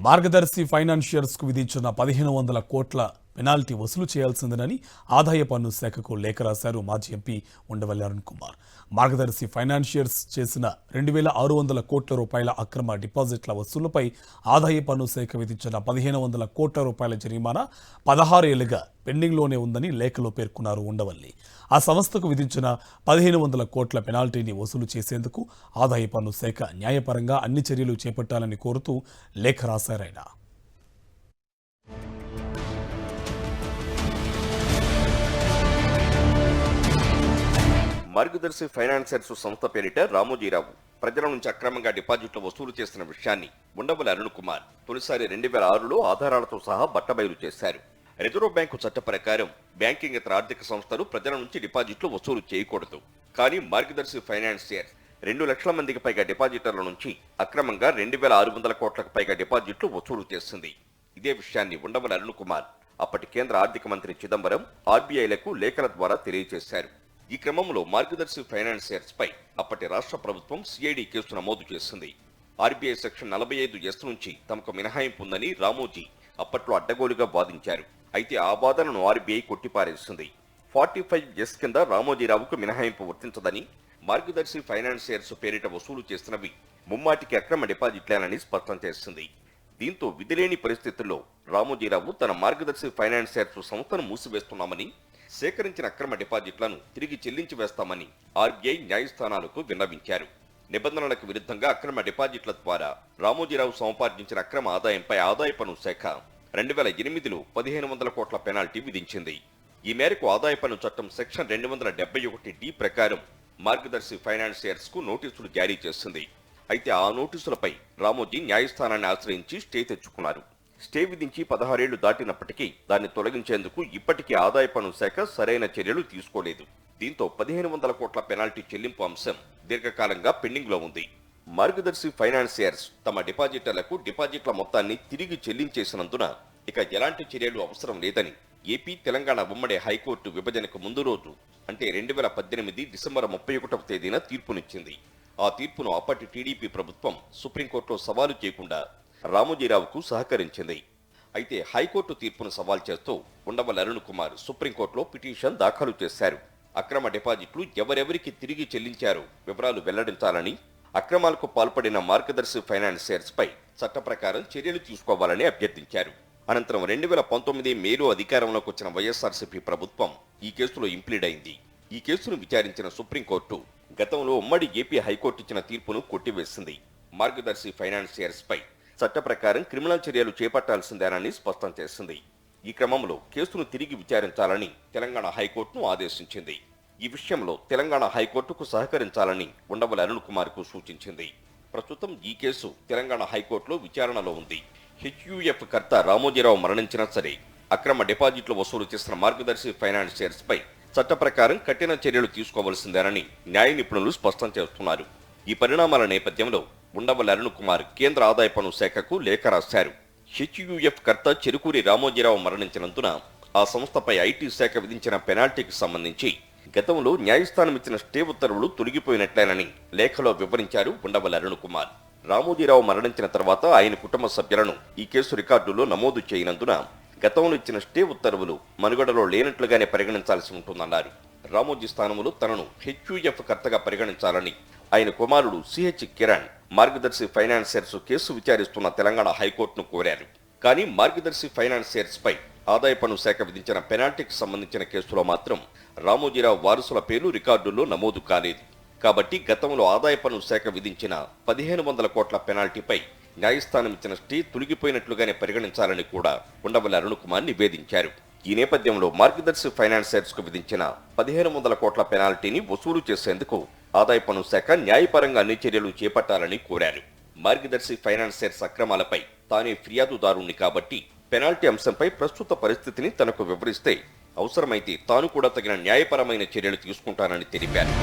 మార్గదర్శి ఫైనాన్షియర్స్కు విధించిన 1500 కోట్ల పెనాల్టీ వసూలు చేయాల్సిందేనని ఆదాయ పన్ను శాఖకు లేఖ రాశారు మాజీ ఎంపీ ఉండవల్లి అరుణ్ కుమార్. మార్గదర్శి ఫైనాన్షియర్స్ చేసిన 2600 కోట్ల రూపాయల అక్రమ డిపాజిట్ల వసూలుపై ఆదాయ పన్ను శాఖ విధించిన 1500 కోట్ల రూపాయల జరిమానా 16 ఏళ్లుగా పెండింగ్లోనే ఉందని లేఖలో పేర్కొన్నారు ఉండవల్లి. ఆ సంస్థకు విధించిన 1500 కోట్ల పెనాల్టీని వసూలు చేసేందుకు ఆదాయ పన్ను శాఖ న్యాయపరంగా అన్ని చర్యలు చేపట్టాలని కోరుతూ లేఖ రాశారాయన. మార్గదర్శి ఫైనాన్షియర్స్ సంస్థ పేరిట రామోజీరావు ప్రజల నుంచి అక్రమంగా డిపాజిట్లు వసూలు చేసిన విషయాన్ని ఉండవల్లి అరుణ్ కుమార్ తొలిసారి 2006లో ఆధారాలతో సహా బట్టబయలు చేశారు. రిజర్వ్ బ్యాంకు చట్ట ప్రకారం బ్యాంకింగేతర ఆర్థిక సంస్థలు ప్రజల నుంచి డిపాజిట్లు వసూలు చేయకూడదు. కానీ మార్గదర్శి ఫైనాన్షియర్స్ 2 లక్షల మందికి పైగా డిపాజిటర్ల నుంచి అక్రమంగా 2600 కోట్లకు పైగా డిపాజిట్లు వసూలు చేసింది. ఇదే విషయాన్ని ఉండవల్లి అరుణ్ కుమార్ అప్పటి కేంద్ర ఆర్థిక మంత్రి చిదంబరం, ఆర్బీఐలకు లేఖల ద్వారా తెలియజేశారు. ఈ క్రమంలో మార్గదర్శి ఫైనాన్షియర్స్ పై అప్పటి రాష్ట్ర ప్రభుత్వం సిఐడి కేసు నమోదు చేసింది. ఆర్బీఐ సెక్షన్ 45(s) నుంచి తమకు మినహాయింపు ఉందని రామోజీ అప్పట్లో అడ్డగోలుగా వాదించారు. అయితే ఆ వాదనను ఆర్బీఐ కొట్టిపారేసింది. 45(s) కింద రామోజీరావుకు మినహాయింపు వర్తించదని, మార్గదర్శి ఫైనాన్షియర్స్ పేరిట వసూలు చేసినవి ముమ్మాటికి అక్రమ డిపాజిట్లేనని స్పష్టం చేసింది. దీంతో విధిలేని పరిస్థితుల్లో రామోజీరావు తన మార్గదర్శి ఫైనాన్షియర్స్ సంస్థను మూసివేస్తున్నామని, సేకరించిన అక్రమ డిపాజిట్లను తిరిగి చెల్లించి వేస్తామని ఆర్బీఐ న్యాయస్థానాలకు విన్నవించారు. నిబంధనలకు విరుద్ధంగా అక్రమ డిపాజిట్ల ద్వారా రామోజీరావు సముపార్జించిన అక్రమ ఆదాయంపై ఆదాయ పన్ను శాఖ 2008లో 1500 కోట్ల పెనాల్టీ విధించింది. ఈ మేరకు ఆదాయ పన్ను చట్టం సెక్షన్ 271(d) ప్రకారం మార్గదర్శి ఫైనాన్షియర్స్ కు నోటీసులు జారీ చేసింది. అయితే ఆ నోటీసులపై రామోజీ న్యాయస్థానాన్ని ఆశ్రయించి స్టే తెచ్చుకున్నారు. స్టే విధించి 16 ఏళ్లు దాటినప్పటికీ దాన్ని తొలగించేందుకు ఇప్పటికీ ఆదాయ పన్ను శాఖ సరైన చర్యలు తీసుకోలేదు. దీంతో 1500 కోట్ల పెనాల్టీ చెల్లింపు అంశం దీర్ఘకాలంగా పెండింగ్ లో ఉంది. మార్గదర్శి ఫైనాన్షియర్స్ తమ డిపాజిటర్లకు డిపాజిట్ల మొత్తాన్ని తిరిగి చెల్లించేసినందున ఇక ఎలాంటి చర్యలు అవసరం లేదని ఏపీ, తెలంగాణ ఉమ్మడి హైకోర్టు విభజనకు ముందు రోజు అంటే 2018 డిసెంబర్ 31వ తేదీన తీర్పునిచ్చింది. ఆ తీర్పును అప్పటి టీడీపీ ప్రభుత్వం సుప్రీంకోర్టులో సవాలు చేయకుండా రామోజీరావుకు సహకరించింది. అయితే హైకోర్టు తీర్పును సవాల్ చేస్తూ ఉండవల్లి అరుణ్ కుమార్ సుప్రీంకోర్టులో పిటిషన్ దాఖలు చేశారు. అక్రమ డిపాజిట్లు ఎవరెవరికి తిరిగి చెల్లించారో వివరాలు వెల్లడించాలని, అక్రమాలకు పాల్పడిన మార్గదర్శి ఫైనాన్షియర్స్ పై చట్ట ప్రకారం చర్యలు తీసుకోవాలని అభ్యర్థించారు. అనంతరం 2019 మేలో అధికారంలోకి వచ్చిన వైఎస్ఆర్సీపీ ప్రభుత్వం ఈ కేసులో ఇంప్లీడ్ అయింది. ఈ కేసును విచారించిన సుప్రీంకోర్టు గతంలో ఉమ్మడి ఏపీ హైకోర్టు ఇచ్చిన తీర్పును కొట్టివేసింది. మార్గదర్శి ఫైనాన్షియర్స్ పై చట్ట ప్రకారం క్రిమినల్ చర్యలు చేపట్టాల్సిందేనని స్పష్టం చేసింది. ఈ క్రమంలో కేసును తిరిగి విచారించాలని తెలంగాణ హైకోర్టును ఆదేశించింది. ఈ విషయంలో తెలంగాణ హైకోర్టుకు సహకరించాలని ఉండవల్లి అరుణ్ కుమార్ కు సూచించింది. ప్రస్తుతం ఈ కేసు తెలంగాణ హైకోర్టులో విచారణలో ఉంది. హెచ్యుఎఫ్ కర్త రామోజీరావు మరణించినా సరే అక్రమ డిపాజిట్లు వసూలు చేసిన మార్గదర్శి ఫైనాన్షియర్స్ పై చట్ట ప్రకారం కఠిన చర్యలు తీసుకోవాల్సిందేనని న్యాయ నిపుణులు స్పష్టం చేస్తున్నారు. ఈ పరిణామాల నేపథ్యంలో ఉండవల్లి అరుణ్ కుమార్ కేంద్ర ఆదాయ పన్ను శాఖకు లేఖ రాశారు. హెచ్యుఎఫ్ కర్త చెరుకూరి రామోజీరావు మరణించినందున ఆ సంస్థపై ఐటీ శాఖ విధించిన పెనాల్టీకి సంబంధించి గతంలో న్యాయస్థానం ఇచ్చిన స్టే ఉత్తర్వులు తొలగిపోయినట్లేనని లేఖలో వివరించారు ఉండవల్లి అరుణ్ కుమార్. రామోజీరావు మరణించిన తర్వాత ఆయన కుటుంబ సభ్యులను ఈ కేసు రికార్డులో నమోదు చేయనందున గతంలో ఇచ్చిన స్టే ఉత్తర్వులు మనుగడలో లేనట్లుగానే పరిగణించాల్సి ఉంటుందన్నారు. రామోజీ స్థానంలో తనను హెచ్యుఎఫ్ కర్తగా పరిగణించాలని ఆయన కుమారుడు సిహెచ్ కిరణ్ మార్గదర్శి ఫైనాన్షియర్స్ కేసు విచారిస్తున్న తెలంగాణ హైకోర్టును కోరారు. కానీ మార్గదర్శి ఫైనాన్షియర్స్ పై ఆదాయ పన్ను శాఖ విధించిన పెనాల్టీకి సంబంధించిన కేసులో మాత్రం రామోజీరావు వారసుల పేర్లు రికార్డుల్లో నమోదు కాలేదు. కాబట్టి గతంలో ఆదాయ పన్ను శాఖ విధించిన 1500 కోట్ల పెనాల్టీపై న్యాయస్థానం ఇచ్చిన స్టే తొలగిపోయినట్లుగానే పరిగణించాలని కూడా ఉండవల్లి అరుణ్ కుమార్ నివేదించారు. ఈ నేపథ్యంలో మార్గదర్శి ఫైనాన్షియర్స్ కు విధించిన 1500 కోట్ల పెనాల్టీని వసూలు చేసేందుకు ఆదాయ పన్ను శాఖ న్యాయపరంగా అన్ని చర్యలు చేపట్టాలని కోరారు. మార్గదర్శి ఫైనాన్షియర్స్ అక్రమాలపై తానే ఫిర్యాదుదారుణ్ణి కాబట్టి పెనాల్టీ అంశంపై ప్రస్తుత పరిస్థితిని తనకు వివరిస్తే అవసరమైతే తాను కూడా తగిన న్యాయపరమైన చర్యలు తీసుకుంటానని తెలిపారు.